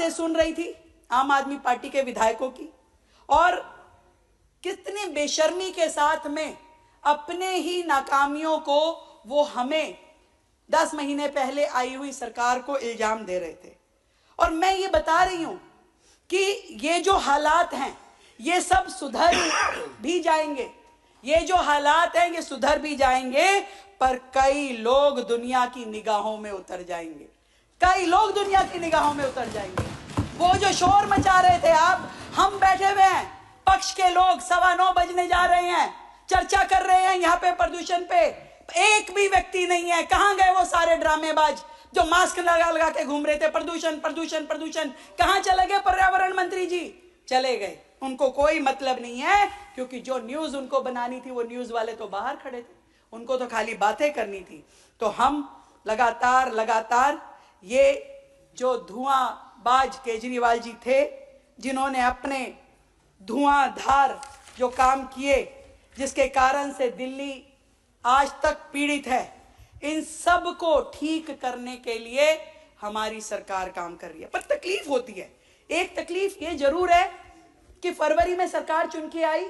बातें सुन रही थी आम आदमी पार्टी के विधायकों की, और कितनी बेशर्मी के साथ में अपने ही नाकामियों को वो हमें 10 महीने पहले आई हुई सरकार को इल्जाम दे रहे थे। और मैं ये बता रही हूं कि ये जो हालात हैं ये सब सुधर भी जाएंगे, ये जो हालात हैं ये सुधर भी जाएंगे, पर कई लोग दुनिया की निगाहों में उतर जाएंगे, कई लोग दुनिया की निगाहों में उतर जाएंगे। वो जो शोर मचा रहे थे आप, हम बैठे हुए हैं, पक्ष के लोग 9:15 बजने जा रहे हैं, चर्चा कर रहे हैं यहाँ पे प्रदूषण पे, एक भी व्यक्ति नहीं है। कहां गए वो सारे ड्रामेबाज जो मास्क लगा लगा के घूम रहे थे, प्रदूषण प्रदूषण प्रदूषण, कहां चले गए पर्यावरण मंत्री जी? चले गए, उनको कोई मतलब नहीं है, क्योंकि जो न्यूज उनको बनानी थी वो न्यूज वाले तो बाहर खड़े थे, उनको तो खाली बातें करनी थी। तो हम लगातार ये जो धुआंबाज केजरीवाल जी थे, जिन्होंने अपने धुआंधार जो काम किए, जिसके कारण से दिल्ली आज तक पीड़ित है, इन सब को ठीक करने के लिए हमारी सरकार काम कर रही है। पर तकलीफ होती है, एक तकलीफ ये जरूर है कि फरवरी में सरकार चुन के आई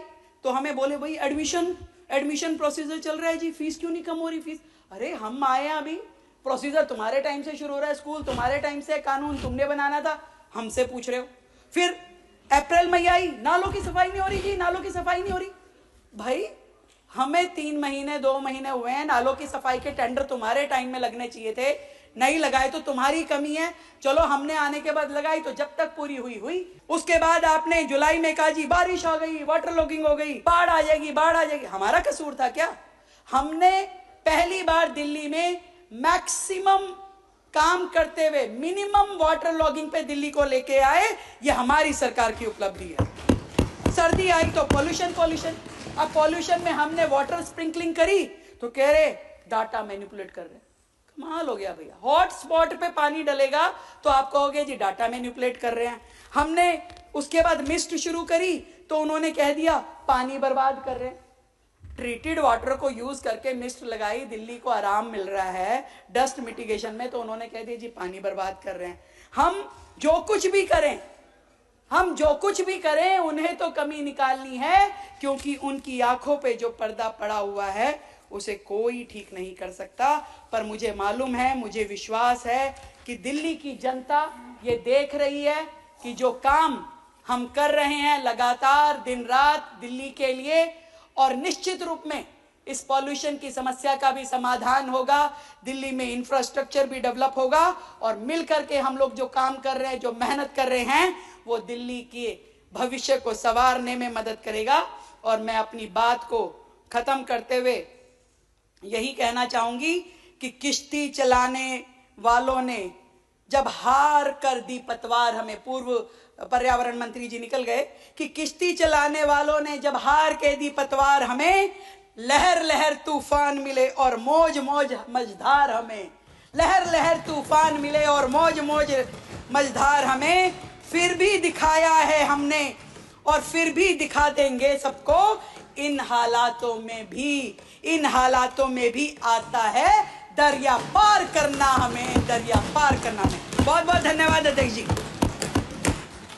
तो हमें बोले भाई एडमिशन प्रोसीजर चल रहा है जी, फीस क्यों नहीं कम हो रही फीस। अरे हम आए हैं, अभी प्रोसीजर तुम्हारे टाइम से शुरू हो रहा है, स्कूल तुम्हारे टाइम से, कानून तुमने बनाना था, हमसे पूछ रहे हो। फिर अप्रैल मई आई, नालों की सफाई नहीं हो रही जी, नालों की सफाई नहीं हो रही। भाई हमें 3 महीने 2 महीने हुए हैं, नालों की सफाई के टेंडर तुम्हारे टाइम में लगने चाहिए थे, नहीं लगाए तो तुम्हारी कमी है। चलो हमने आने के बाद लगाई तो जब तक पूरी हुई। उसके बाद आपने जुलाई में कहा जी बारिश आ गई, वाटर लॉगिंग हो गई, बाढ़ आ जाएगी। हमारा कसूर था क्या? हमने पहली बार दिल्ली में मैक्सिमम काम करते हुए मिनिमम वाटर लॉगिंग पे दिल्ली को लेके आए, ये हमारी सरकार की उपलब्धि है। सर्दी आई तो पॉल्यूशन, अब पॉल्यूशन में हमने वाटर स्प्रिंकलिंग करी तो कह रहे डाटा मैनिपुलेट कर रहे। कमाल हो गया भैया, हॉट स्पॉट पे पानी डलेगा तो आप कहोगे जी डाटा मैनिपुलेट कर रहे हैं। हमने उसके बाद मिस्ट शुरू करी तो उन्होंने कह दिया पानी बर्बाद कर रहे हैं। ट्रीटेड वाटर को यूज करके मिस्ट लगाई, दिल्ली को आराम मिल रहा है डस्ट मिटिगेशन में, तो उन्होंने कह दिया जी पानी बर्बाद कर रहे हैं। हम जो कुछ भी करें उन्हें तो कमी निकालनी है, क्योंकि उनकी आंखों पे जो पर्दा पड़ा हुआ है उसे कोई ठीक नहीं कर सकता। पर मुझे मालूम है, मुझे विश्वास है कि दिल्ली की जनता ये देख रही है कि जो काम हम कर रहे हैं लगातार दिन रात दिल्ली के लिए, और निश्चित रूप में इस पॉल्यूशन की समस्या का भी समाधान होगा, दिल्ली में इंफ्रास्ट्रक्चर भी डेवलप होगा, और मिलकर के हम लोग जो काम कर रहे हैं, जो मेहनत कर रहे हैं, वो दिल्ली के भविष्य को संवारने में मदद करेगा। और मैं अपनी बात को खत्म करते हुए यही कहना चाहूंगी कि किश्ती चलाने वालों ने जब हार कर दी पतवार, हमें पूर्व पर्यावरण मंत्री जी निकल गए, कि किश्ती चलाने वालों ने जब हार के दी पतवार हमें, लहर लहर तूफान मिले और मौज मौज मझधार हमें, लहर लहर तूफान मिले और मौज मौज मझधार हमें, फिर भी दिखाया है हमने और फिर भी दिखा देंगे सबको। इन हालातों में भी आता है दरिया पार करना हमें, दरिया पार करना हमें। बहुत बहुत धन्यवाद अध्यक्ष जी।